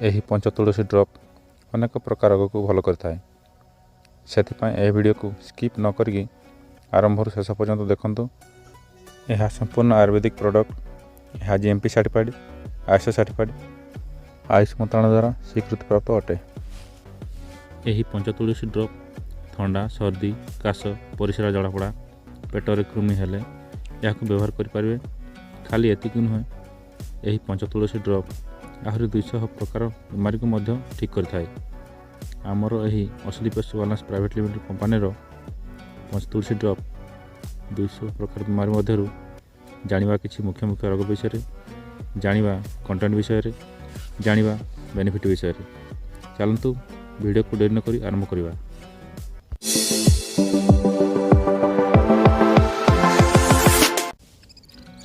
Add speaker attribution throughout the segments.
Speaker 1: ଏହି ପଞ୍ଚତୁଳସୀ ଡ୍ରପ୍ ଅନେକ ପ୍ରକାର ରୋଗକୁ ଭଲ କରିଥାଏ। ସେଥିପାଇଁ ଏହି ଭିଡ଼ିଓକୁ ସ୍କିପ୍ ନ କରିକି ଆରମ୍ଭରୁ ଶେଷ ପର୍ଯ୍ୟନ୍ତ ଦେଖନ୍ତୁ। ଏହା ସମ୍ପୂର୍ଣ୍ଣ ଆୟୁର୍ବେଦିକ ପ୍ରଡ଼କ୍ଟ। ଏହା GMP certified, ISO certified, Ayush ମନ୍ତ୍ରଣାଳୟ ଦ୍ୱାରା ସ୍ୱୀକୃତିପ୍ରାପ୍ତ ଅଟେ। ଏହି ପଞ୍ଚତୁଳସୀ ଡ୍ରପ୍ ଥଣ୍ଡା, ସର୍ଦ୍ଦି, କାଶ, ପରିସ୍ରା ଜଳାପୋଡ଼ା, ପେଟରେ କୃମି ହେଲେ ଏହାକୁ ବ୍ୟବହାର କରିପାରିବେ। ଖାଲି ଏତିକି ନୁହେଁ, ଏହି ପଞ୍ଚତୁଳସୀ ଡ୍ରପ୍ ଆହୁରି 200 ପ୍ରକାର ବେମାରୀକୁ ମଧ୍ୟ ଠିକ୍ କରିଥାଏ। ଆମର ଏହି ଔଷଧି ପେଷ୍ଟ ବାଲାନ୍ସ ପ୍ରାଇଭେଟ୍ ଲିମିଟେଡ୍ କମ୍ପାନୀର ପଞ୍ଚତୁଳସୀ ଡ୍ରପ୍ 200 ପ୍ରକାର ବେମାରୀ ମଧ୍ୟରୁ ଜାଣିବା କିଛି ମୁଖ୍ୟ ରୋଗ ବିଷୟରେ, ଜାଣିବା କଣ୍ଟେଣ୍ଟ ବିଷୟରେ, ଜାଣିବା ବେନିଫିଟ୍ ବିଷୟରେ। ଚାଲନ୍ତୁ ଭିଡ଼ିଓକୁ ଡେରି ନ କରି ଆରମ୍ଭ କରିବା।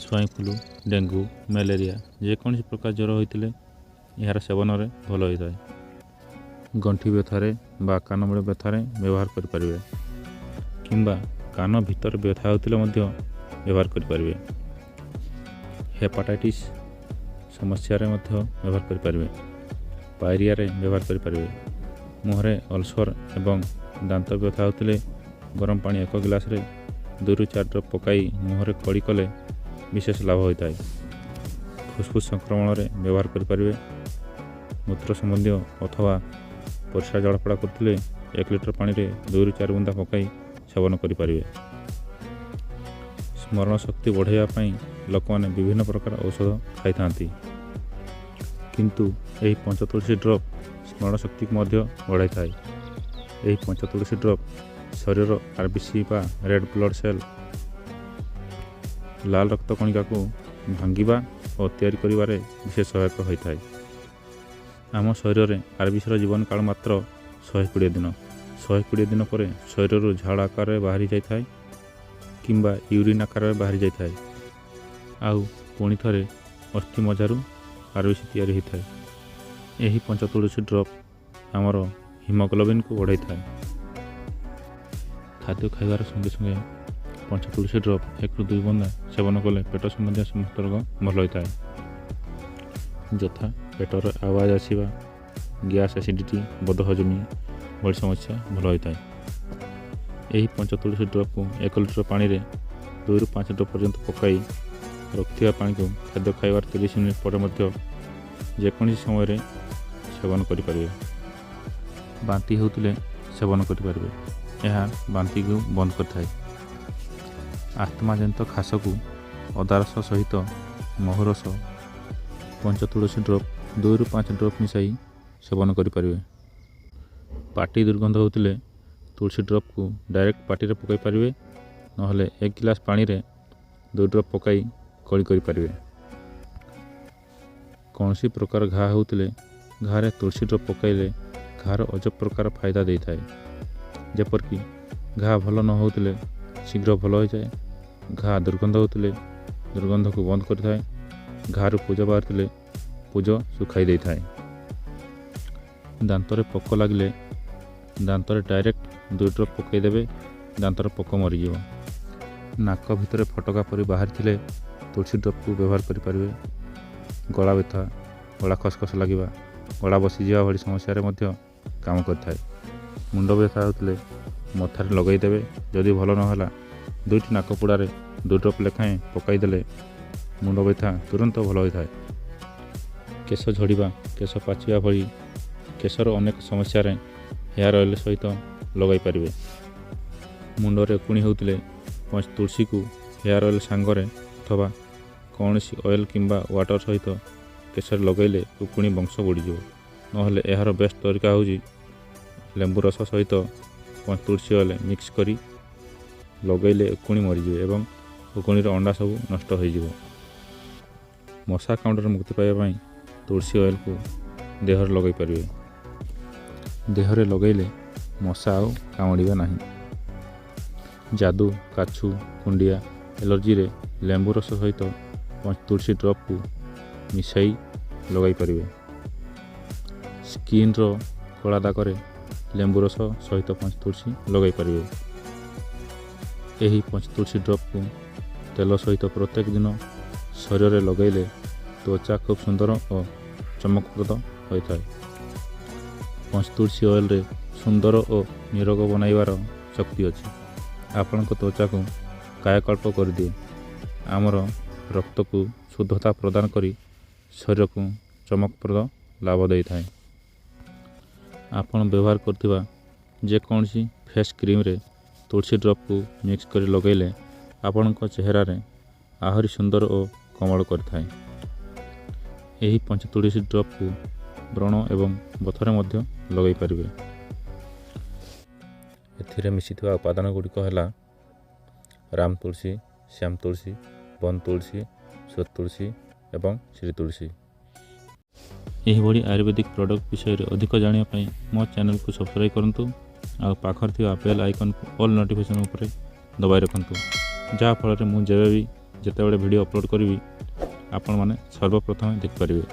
Speaker 1: ସ୍ୱାଇନ୍ ଫ୍ଲୁ, ଡେଙ୍ଗୁ, ମ୍ୟାଲେରିଆ ଯେକୌଣସି ପ୍ରକାର ଜ୍ୱର ହୋଇଥିଲେ ଏହାର ସେବନରେ ଭଲ ହୋଇଥାଏ। ଗଣ୍ଠି ବ୍ୟଥାରେ ବା କାନମୂଳ ବ୍ୟଥାରେ ବ୍ୟବହାର କରିପାରିବେ, କିମ୍ବା କାନ ଭିତରେ ବ୍ୟଥା ହେଉଥିଲେ ମଧ୍ୟ ବ୍ୟବହାର କରିପାରିବେ। ହେପାଟାଇଟିସ୍ ସମସ୍ୟାରେ ମଧ୍ୟ ବ୍ୟବହାର କରିପାରିବେ। ପାଇରିଆରେ ବ୍ୟବହାର କରିପାରିବେ। ମୁହଁରେ ଅଲସର ଏବଂ ଦାନ୍ତ ବ୍ୟଥା ହେଉଥିଲେ ଗରମ ପାଣି 1 ଗ୍ଲାସରେ 2ରୁ 4 ଡ୍ରପ୍ ପକାଇ ମୁହଁରେ କଳି କଲେ ବିଶେଷ ଲାଭ ହୋଇଥାଏ। ଫୁସଫୁସ୍ ସଂକ୍ରମଣରେ ବ୍ୟବହାର କରିପାରିବେ। ମୂତ୍ର ସମ୍ବନ୍ଧୀୟ ଅଥବା ପରିସ୍ରା ଜଳାପୋଡ଼ା କରୁଥିଲେ 1 ଲିଟର ପାଣିରେ 2ରୁ 4 ବୁନ୍ଦା ପକାଇ ସେବନ କରିପାରିବେ। ସ୍ମରଣ ଶକ୍ତି ବଢ଼ାଇବା ପାଇଁ ଲୋକମାନେ ବିଭିନ୍ନ ପ୍ରକାର ଔଷଧ ଖାଇଥାନ୍ତି, କିନ୍ତୁ ଏହି ପଞ୍ଚତୁଳସୀ ଡ୍ରପ୍ ସ୍ମରଣ ଶକ୍ତିକୁ ମଧ୍ୟ ବଢ଼ାଇଥାଏ। ଏହି ପଞ୍ଚତୁଳସୀ ଡ୍ରପ୍ ଶରୀରର RBC ବା ରେଡ୍ ବ୍ଲଡ଼ ସେଲ୍ ଲାଲ ରକ୍ତ କଣିକାକୁ ଭାଙ୍ଗିବା ଓ ତିଆରି କରିବାରେ ବିଶେଷ ସହାୟକ ହୋଇଥାଏ। ଆମ ଶରୀରରେ RBCର ଜୀବନକାଳ ମାତ୍ର 120 ଦିନ। 120 ଦିନ ପରେ ଶରୀରରୁ ଝାଳ ଆକାରରେ ବାହାରି ଯାଇଥାଏ କିମ୍ବା ୟୁରିନ୍ ଆକାରରେ ବାହାରି ଯାଇଥାଏ। ଆଉ ପୁଣି ଥରେ ଅସ୍ଥି ମଜ୍ଜାରୁ RBC ତିଆରି ହୋଇଥାଏ। ଏହି ପଞ୍ଚତୁଳସୀ ଡ୍ରପ୍ ଆମର ହିମୋଗ୍ଲୋବିନ୍କୁ ବଢ଼ାଇଥାଏ। ଖାଦ୍ୟ ଖାଇବାର ସଙ୍ଗେ ସଙ୍ଗେ ପଞ୍ଚତୁଳସୀ ଡ୍ରପ୍ 1ରୁ 2 ବୁନ୍ଦା ସେବନ କଲେ ପେଟ ସମ୍ବନ୍ଧୀୟ ସମସ୍ତ ରୋଗ ଭଲ ହୋଇଥାଏ, ଯଥା ପେଟର ଆୱାଜ ଆସିବା, ଗ୍ୟାସ୍, ଏସିଡ଼ିଟି, ବଦହଜମି ଭଳି ସମସ୍ୟା ଭଲ ହୋଇଥାଏ। ଏହି ପଞ୍ଚତୁଳସୀ ଡ୍ରପ୍କୁ 1 ଲିଟର ପାଣିରେ 2ରୁ 5 ଡ୍ରପ୍ ପର୍ଯ୍ୟନ୍ତ ପକାଇ ରଖିଥିବା ପାଣିକୁ ଖାଦ୍ୟ ଖାଇବାର 30 ମିନିଟ୍ ପରେ ମଧ୍ୟ ଯେକୌଣସି ସମୟରେ ସେବନ କରିପାରିବେ। ବାନ୍ତି ହେଉଥିଲେ ସେବନ କରିପାରିବେ। ଏହା ବାନ୍ତିକୁ ବନ୍ଦ କରିଥାଏ। ଆସ୍ଥମା ଜନିତ ଖାସକୁ ଅଦା ରସ ସହିତ ମହୁ ରସ, ପଞ୍ଚତୁଳସୀ ଡ୍ରପ୍ 2ରୁ 5 ଡ୍ରପ୍ ମିଶାଇ ସେବନ କରିପାରିବେ। ପାଟି ଦୁର୍ଗନ୍ଧ ହେଉଥିଲେ ତୁଳସୀ ଡ୍ରପ୍କୁ ଡାଇରେକ୍ଟ ପାଟିରେ ପକାଇ ପାରିବେ, ନହେଲେ 1 ଗ୍ଲାସ ପାଣିରେ 2 ଡ୍ରପ୍ ପକାଇ କଳି କରିପାରିବେ। କୌଣସି ପ୍ରକାର ଘା ହେଉଥିଲେ ଘାରେ ତୁଳସୀ ଡ୍ରପ୍ ପକାଇଲେ ଘାର ଅଜବ ପ୍ରକାର ଫାଇଦା ଦେଇଥାଏ। ଯେପରିକି ଘା ଭଲ ନ ହେଉଥିଲେ ଶୀଘ୍ର ଭଲ ହୋଇଯାଏ। ଘା ଦୁର୍ଗନ୍ଧ ହେଉଥିଲେ ଦୁର୍ଗନ୍ଧକୁ ବନ୍ଦ କରିଥାଏ। ଘାରୁ ପୂଜ ବାହାରିଥିଲେ ପୂଜ ଶୁଖାଇ ଦେଇଥାଏ। ଦାନ୍ତରେ ପୋକ ଲାଗିଲେ ଦାନ୍ତରେ ଡାଇରେକ୍ଟ 2 ଡ୍ରପ୍ ପକାଇଦେବେ, ଦାନ୍ତର ପୋକ ମରିଯିବ। ନାକ ଭିତରେ ଫଟକା ପରି ବାହାରିଥିଲେ ତୁଳସୀ ଡ୍ରପ୍କୁ ବ୍ୟବହାର କରିପାରିବେ। ଗଳା ବ୍ୟଥା, ଗଳା ଖସଖସ ଲାଗିବା, ଗଳା ବସିଯିବା ଭଳି ସମସ୍ୟାରେ ମଧ୍ୟ କାମ କରିଥାଏ। ମୁଣ୍ଡ ବ୍ୟଥା ହେଉଥିଲେ ମଥାରେ ଲଗାଇଦେବେ। ଯଦି ଭଲ ନହେଲା 2ଟି ନାକପୁଡ଼ାରେ 2 ଡ୍ରପ୍ ଲେଖାଏଁ ପକାଇଦେଲେ ମୁଣ୍ଡ ବ୍ୟଥା ତୁରନ୍ତ ଭଲ ହୋଇଥାଏ। କେଶ ଝଡ଼ିବା, କେଶ ପାଚିବା ଭଳି କେଶର ଅନେକ ସମସ୍ୟାରେ ହେୟାର ଅଏଲ୍ ସହିତ ଲଗାଇ ପାରିବେ। ମୁଣ୍ଡରେ ଉକୁଣି ହେଉଥିଲେ ତୁଳସୀକୁ ହେୟାର ଅଏଲ୍ ସାଙ୍ଗରେ ଅଥବା କୌଣସି ଅଏଲ୍ କିମ୍ବା ୱାଟର ସହିତ କେଶରେ ଲଗାଇଲେ ଉକୁଣି ବଂଶ ବଢ଼ିଯିବ। ନହେଲେ ଏହାର ବେଷ୍ଟ ତରିକା ହେଉଛି ଲେମ୍ବୁ ରସ ସହିତ ତୁଳସୀ ଅଏଲ୍ ମିକ୍ସ କରି ଲଗାଇଲେ ଉକୁଣି ମରିଯିବେ ଏବଂ ଉକୁଣିର ଅଣ୍ଡା ସବୁ ନଷ୍ଟ ହୋଇଯିବ। ମଶା କାମୁଡ଼ାରୁ ମୁକ୍ତି ପାଇବା ପାଇଁ ତୁଳସୀ ଅଏଲ୍କୁ ଦେହରେ ଲଗାଇ ପାରିବେ। ଦେହରେ ଲଗାଇଲେ ମଶା ଆଉ କାମୁଡ଼ିବେ ନାହିଁ। ଯାଦୁ, କାଛୁ, କୁଣ୍ଡିଆ, ଏଲର୍ଜିରେ ଲେମ୍ବୁ ରସ ସହିତ ତୁଳସୀ ଡ୍ରପ୍କୁ ମିଶାଇ ଲଗାଇ ପାରିବେ। ସ୍କିନ୍ର କଳା ଦାଗରେ ଲେମ୍ବୁ ରସ ସହିତ ପଞ୍ଚତୁଳସୀ ଲଗାଇ ପାରିବେ। ଏହି ପଞ୍ଚତୁଳସୀ ଡ୍ରପ୍କୁ ତେଲ ସହିତ ପ୍ରତ୍ୟେକ ଦିନ ଶରୀରରେ ଲଗାଇଲେ ତ୍ୱଚା ଖୁବ୍ ସୁନ୍ଦର ଓ ଚମକପ୍ରଦ ହୋଇଥାଏ। ପଞ୍ଚତୁଳସୀ ଅଏଲ୍ରେ ସୁନ୍ଦର ଓ ନିରୋଗ ବନାଇବାର ଶକ୍ତି ଅଛି। ଆପଣଙ୍କ ତ୍ୱଚାକୁ କାୟାକଳ୍ପ କରିଦିଏ। ଆମର ରକ୍ତକୁ ଶୁଦ୍ଧତା ପ୍ରଦାନ କରି ଶରୀରକୁ ଚମକପ୍ରଦ ଲାଭ ଦେଇଥାଏ। ଆପଣ ବ୍ୟବହାର କରୁଥିବା ଯେକୌଣସି ଫେସ୍ କ୍ରିମ୍ରେ ତୁଳସୀ ଡ୍ରପ୍କୁ ମିକ୍ସ କରି ଲଗାଇଲେ ଆପଣଙ୍କ ଚେହେରାରେ ଆହୁରି ସୁନ୍ଦର ଓ କୋମଳ କରିଥାଏ। ଏହି ପଞ୍ଚତୁଳସୀ ଡ୍ରପ୍କୁ ବ୍ରଣ ଏବଂ ବଥରେ ମଧ୍ୟ ଲଗାଇ ପାରିବେ। ଏଥିରେ ମିଶିଥିବା ଉପାଦାନ ଗୁଡ଼ିକ ହେଲା ରାମ ତୁଳସୀ, ଶ୍ୟାମ ତୁଳସୀ, ବନ ତୁଳସୀ, ଶ୍ଵେତ ତୁଳସୀ ଏବଂ ଶ୍ରୀ ତୁଳସୀ। ଏହିଭଳି ଆୟୁର୍ବେଦିକ ପ୍ରଡ଼କ୍ଟ ବିଷୟରେ ଅଧିକ ଜାଣିବା ପାଇଁ ମୋ ଚ୍ୟାନେଲକୁ ସବସ୍କ୍ରାଇବ୍ କରନ୍ତୁ ଆଉ ପାଖରେ ଥିବା ବେଲ୍ ଆଇକନ୍କୁ ଅଲ୍ ନୋଟିଫିକେସନ୍ ଉପରେ ଦବାଇ ରଖନ୍ତୁ, ଯାହାଫଳରେ ମୁଁ ଯେତେବେଳେ ଭିଡ଼ିଓ ଅପଲୋଡ଼ କରିବି ଆପଣମାନେ ସର୍ବପ୍ରଥମେ ଦେଖିପାରିବେ।